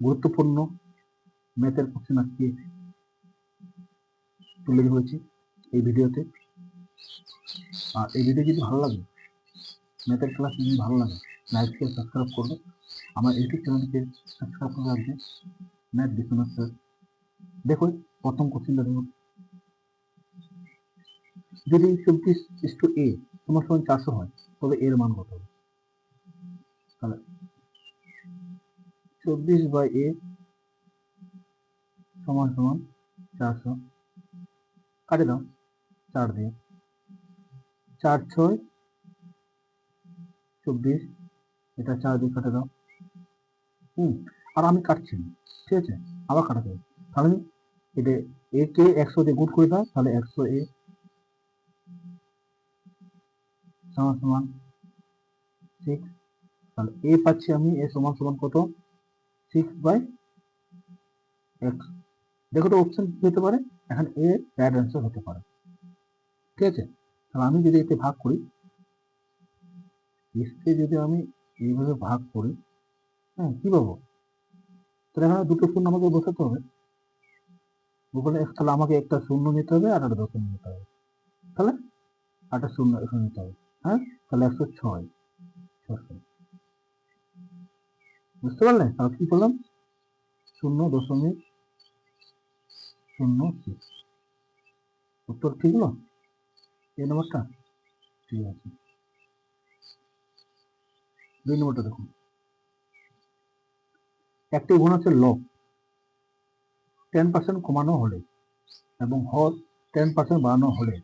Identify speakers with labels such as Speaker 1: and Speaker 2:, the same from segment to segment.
Speaker 1: গুরুত্বপূর্ণ ম্যাথের কোশ্চেন আজকে তুলে ধরেছি এই ভিডিওতে। আর এই ভিডিও যদি ভালো লাগে, ম্যাথের ক্লাস যদি ভালো লাগে, লাইককে সাবস্ক্রাইব করবে, আমার ইউটিউব চ্যানেলকে সাবস্ক্রাইব করে রাখবে। Math Biswanath sir. দেখো প্রথম কোশ্চেনটা দেখো, যদি 24:a সমান 400 হয় তবে এর মান কত হবে? তাহলে 24/a সমান 400, কাটে দাও 4 দিয়ে, 4 6 24, এটা 4 দিয়ে কাটে দাও। আর আমি কাটছি না, ঠিক আছে, আবার কাটাতে হবে। তাহলে এটা এ কে 100 দিয়ে গুণ করে দাও, তাহলে 100a সমান সমান 6। তাহলে এ পাচ্ছি আমি, এ সমান সমান কত? 6/x। দেখো তো অপশন কি হতে পারে, এখন এ রাইট অ্যান্সার হতে পারে, ঠিক আছে। তাহলে আমি যদি এতে ভাগ করি, এসকে যদি আমি এইভাবে ভাগ করি, হ্যাঁ কি পাবো? তাহলে এখানে দুটো শূন্য আমাকে বসাতে হবে। তাহলে আমাকে একটা শূন্য নিতে হবে আর একটা দশমিক নিতে হবে, তাহলে একটা শূন্য এখানে নিতে হবে। হ্যাঁ, তাহলে 106। বুঝতে পারলে? তাহলে কি করলাম? 0.06। উত্তর ঠিক হলো এই নম্বরটা? ঠিক আছে। 2 নম্বরটা দেখুন, একটি ভগ্নাংশের লব 10% কমানো হলে এবং হর 10% বাড়ানো হলে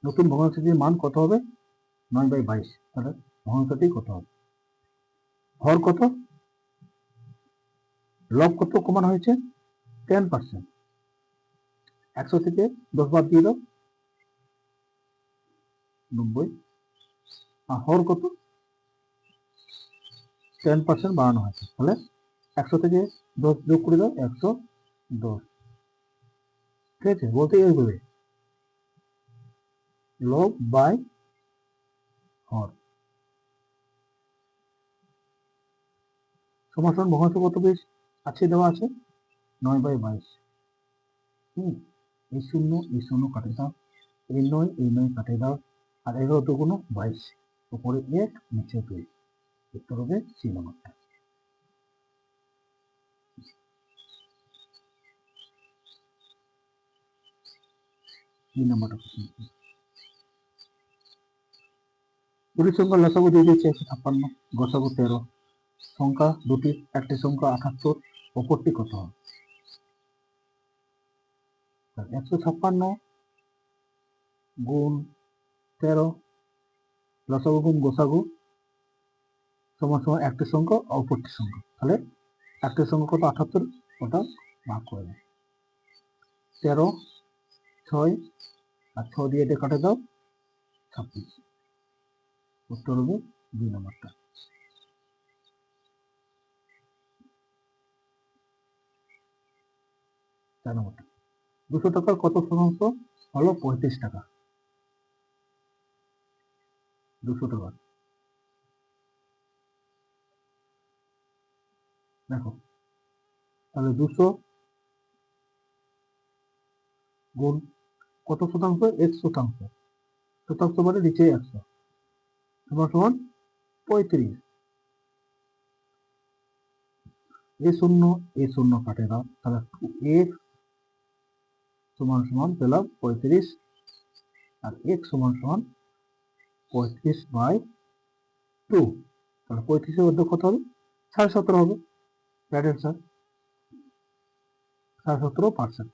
Speaker 1: নতুন ভগ্নাংশটির মান কত হবে? 9/22। তাহলে ভগ্নাংশটি কত হবে? হর কত, লব কত কমানো হয়েছে? 10%। 100 থেকে 10 বাদ দিয়ে দাও, 90। আর হর কত? 10% বাড়ানো হয়েছে, তাহলে 100 থেকে 10 যোগ করে দাও, 110। ঠিক আছে, বলতে এইভাবে লব বাই হর সমান ভগ্নাংশ কত বেশ আছে, দেওয়া আছে 9/22। এই শূন্য কাটে দাও, এই 9 কাটে দাও, আর 11 দুগুণ 22, উপরে 1 নিচে 2। উত্তর হবে সি নম্বরটা। এই নম্বরটা দুটি সংখ্যা লসাগু দিয়ে দিয়েছে 156, গসাগু 13। সংখ্যা দুটির একটি সংখ্যা 78, অপরটি কত হবে? 156 গুণ 13 লসাগু গুণ গোসাগু সমান সমান একটি সংখ্যা অপরটি সংখ্যা। তাহলে একটি সংখ্যা কত? 78, ওটা ভাগ করে দাও। 13 6 আর 6 দিয়ে এটা কাটে দাও, 26। উত্তর হবে 2 নম্বরটা। 4 নম্বরটা, 200 টাকার কত শতাংশ হলো 35 টাকা? 200 টাকা দেখো, তাহলে 200 গুণ কত শতাংশ? 1 শতাংশ। শতাংশ মানে নিচে 100 সমান সমান 35। এ শূন্য কাটে দাও, তাহলে 2x সমান সমান পেলাম 35, আর x সমান সমান 35/2। তাহলে 35 এর মধ্যে কত হবে? 17.5 হবে। Right answer 17%।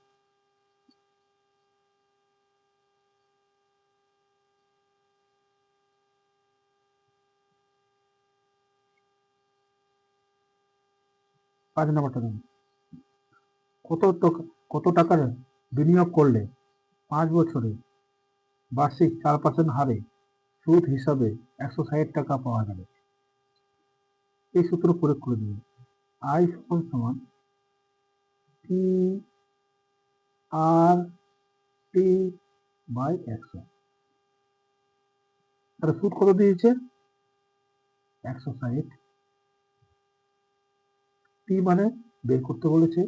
Speaker 1: 5 নম্বরটা দেখুন, কত টাকার বিনিয়োগ করলে 5 বছরে বার্ষিক 4% হারে সুদ হিসাবে 160 টাকা পাওয়া যাবে? এই সূত্র প্রয়োগ করে দেবে। আই সমান সমান টি আর টি বাই 100। তাহলে সুদ কত দিয়েছে? 160। টি মানে বের করতে বলেছে,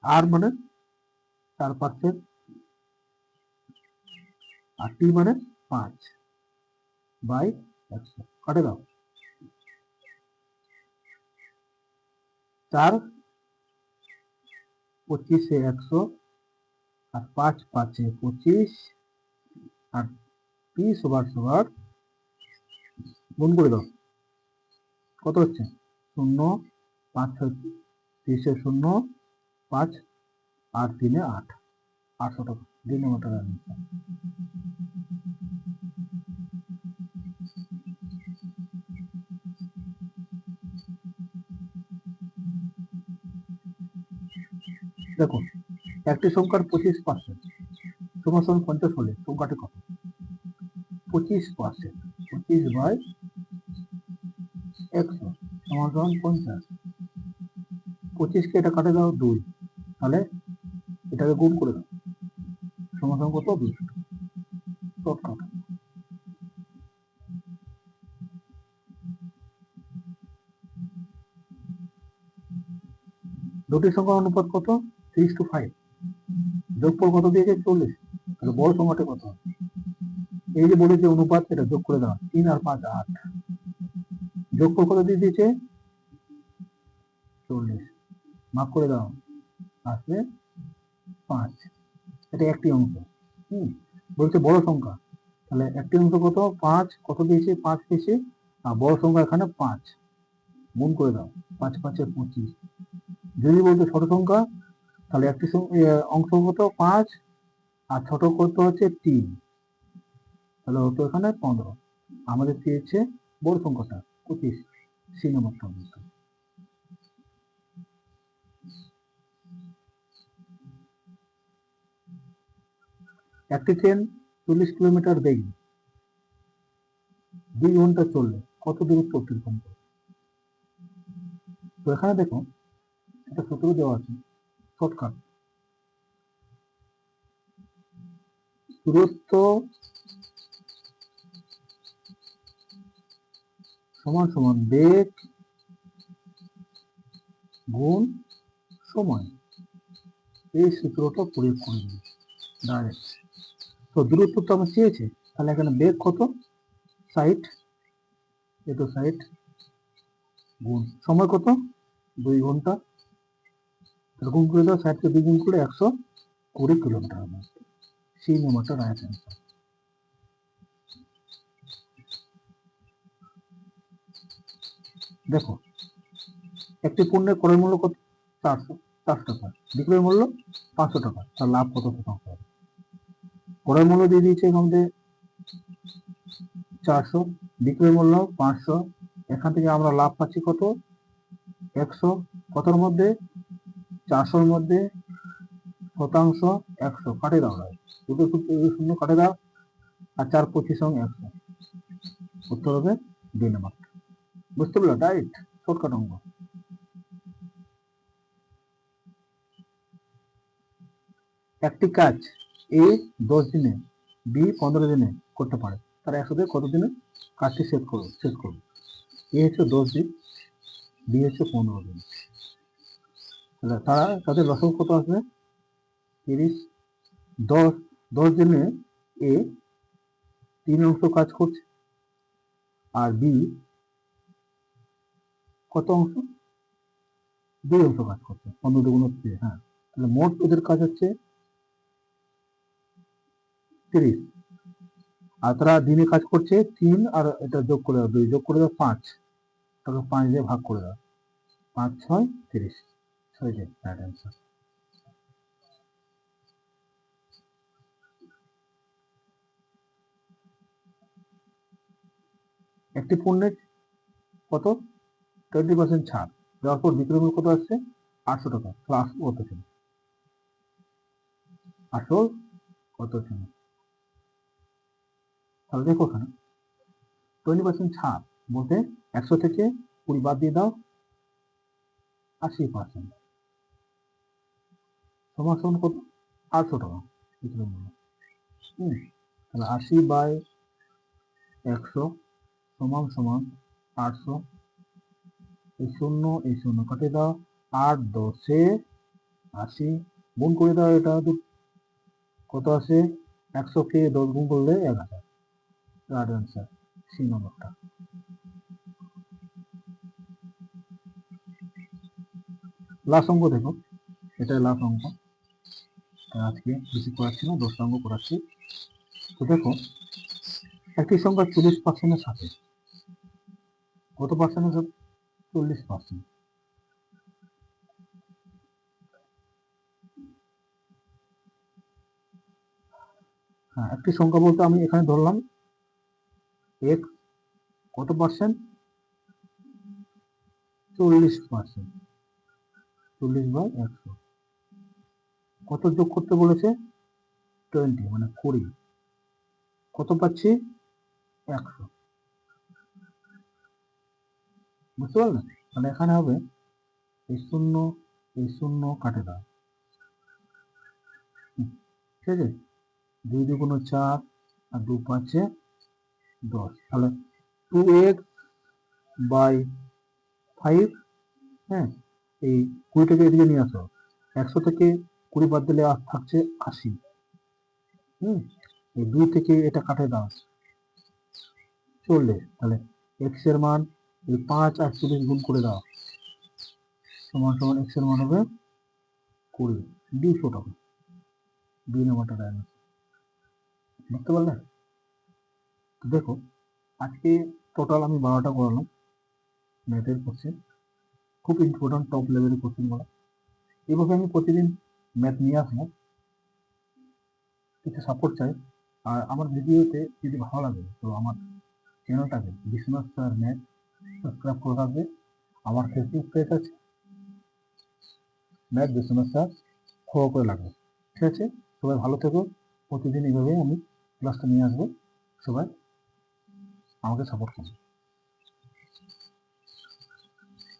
Speaker 1: আর মানে 4%, আর টি মানে 5/100, কাটে দাও। 4 25 100, আর 5 5 25, আর টি সবার সবার গুণ করে দাও, কত হচ্ছে? 0, 5 30 0, 5 আর 3 8, 800 টাকা। 2 নম্বর টাকা। দেখো, একটি সংখ্যার 25% সমান সমান 50 হলে সংখ্যাটি কত? 25%, 25/100 সমান সমান 50। 25কে এটা কাটে দাও 2, তাহলে এটাকে গুণ করে দাও, সমান সমান কত? 200। শর্টকাট। দুটি সংখ্যার অনুপাত কত? 3:5। যোগফল কত দিয়েছে? 40। তাহলে বড় সংখ্যাটা কত? এই যে বলেছে অনুপাত, এটা যোগ করে দাও, 3 আর 5 8। যোগফল কত দিয়ে দিয়েছে? 40। ভাগ করে দাও, আসবে 5। এটা একটি অংশ। বলছে বড় সংখ্যা, তাহলে একটি অংশ কত? 5। কত দিয়েছে? 5 দিয়েছে। আর বড় সংখ্যা এখানে 5, গুণ করে দাও, 5 5 25। যদি বলতো ছোট সংখ্যা, তাহলে একটি অংশ কত? 5, আর ছোট কত হচ্ছে 3, তাহলে হতো এখানে 15। আমাদের চেয়েছে বড় সংখ্যাটা 25, সি নম্বরটা। একটি ট্রেন 40 কিলোমিটার বেগে 2 ঘন্টা চললে কত দূরত্ব অতিক্রম করে? তো এখানে দেখো, একটা সূত্র দেওয়া আছে, শর্টকাট। দূরত্ব সমান সমান বেগ গুণ সময়। এই সূত্রটা প্রয়োগ করে দিই ডাইরেক্ট। তো দূরত্ব তো আমার চেয়েছে, তাহলে এখানে বেগ কত? 60, এটা 60, গুণ সময় কত? 2 ঘন্টা। গুণ করে দাও, 60কে 2 গুণ করে 120 কিলোমিটার হবে। সি নম্বরটা রাইট অ্যান্সার। দেখো, একটি পণ্যের ক্রয় মূল্য কত? 400 টাকা, বিক্রয় মূল্য 500 টাকা, তার লাভ কত শতাংশ হবে? ক্রয় মূল্য দিয়ে দিয়েছে আমাদের 400, বিক্রয় মূল্য 500। এখান থেকে আমরা লাভ পাচ্ছি কত? 100। কতর মধ্যে? 400-র মধ্যে শতাংশ 100, কাটে দাও, দুটো শূন্য কাটে দাও, আর 4 25 100, উত্তর হবে 2 নম্বর। বুঝতে পারলো? ডাইরেক্ট শর্টকাট অঙ্ক। একটি কাজ এ 10 দিনে, বি 15 দিনে করতে পারে, তারা একসাথে কত দিনে কাজটি শেষ করবে? এ হচ্ছে 10 দিন, বি হচ্ছে 15 দিন। তাহলে তারা তাদের লসক কত আসবে? 30। 10 দিনে এ 3 অংশ কাজ করছে, আর বি কত অংশ? 2 অংশ কাজ করছে, 15 দুগুণ 30। হ্যাঁ, তাহলে মোট ওদের কাজ হচ্ছে 30। আর তারা দিনে কাজ করছে 3, আর এটা যোগ করে দাও 2, যোগ করে দাও 5, তাহলে 5 দিয়ে ভাগ করে দাও, 5 6 30, 6 রাইট অ্যান্সার। একটি পণ্যের কত? 20% ছাড় দেওয়ার পর বিক্রয় মূল্য কত আসছে? 800 টাকা। তাহলে আসল কত ছিল? আসল কত ছিল? তাহলে দেখো ওখানে 20% ছাড় বলতে 100 থেকে 20 বাদ দিয়ে দাও, 80%, সমান সমান কত? 800 টাকা বিক্রয় মূল্য। তাহলে 80/100 সমান সমান 800। এই শূন্য কাটে দাও, 8 × 10 = 80, গুণ করে দাও, এটা কত আসে, 100কে 10 গুণ করলে 1000, রাইট অ্যান্সার সি নম্বরটা। লাস্ট অঙ্ক দেখো, এটাই লাস্ট অঙ্ক, আজকে বেশি করাচ্ছি না, 10টা অঙ্ক করাচ্ছি। তো দেখো, একটি সংখ্যা 40% সাথে, কত পার্সেন্টের সাথে, 40%। হ্যাঁ, একটি সংখ্যা বলতে আমি এখানে ধরলাম x কত পার্সেন্ট, 40%, 40/100, কত যোগ করতে বলেছে, 20 মানে 20, কত পাচ্ছি, 100, বুঝতে পারলেন? তাহলে এখানে হবে এই শূন্য কাটে দাও, ঠিক আছে, 2 × 2 = 4 আর 2 × 5 = 10, তাহলে 2x/5, হ্যাঁ, এই 20টাকে এদিকে নিয়ে আসো, 100 থেকে 20 বাদ দিলে আর থাকছে 80, এই 2 থেকে এটা কাটে দাও 40, তাহলে x এর মান এই 5 আর 40 গুণ করে দাও, সমান সমান x এর মান হবে 20, 200 টাকা, 2 নম্বরটা দেয় না, বুঝতে পারলে? দেখো, আজকে টোটাল আমি 12টা করালাম ম্যাথের কোশ্চেন, খুব ইম্পর্টেন্ট টপ লেভেলের কোশ্চেনগুলো। এইভাবে আমি প্রতিদিন ম্যাথ নিয়ে আসবো, কিছু সাপোর্ট চাই। আর আমার ভিডিওতে যদি ভালো লাগে তো আমার চ্যানেলটাকে বিশ্বনাথ স্যার ম্যাথ সাবস্ক্রাইব করে রাখবে। আমার ফেসবুক পেজ আছে ম্যাথ বিশ্বনাথ স্যার, ফলো করে লাগবে, ঠিক আছে? সবাই ভালো থেকো, প্রতিদিন এইভাবে আমি ক্লাসটা নিয়ে আসবো, সবাই আমাকে সাপোর্ট করবে।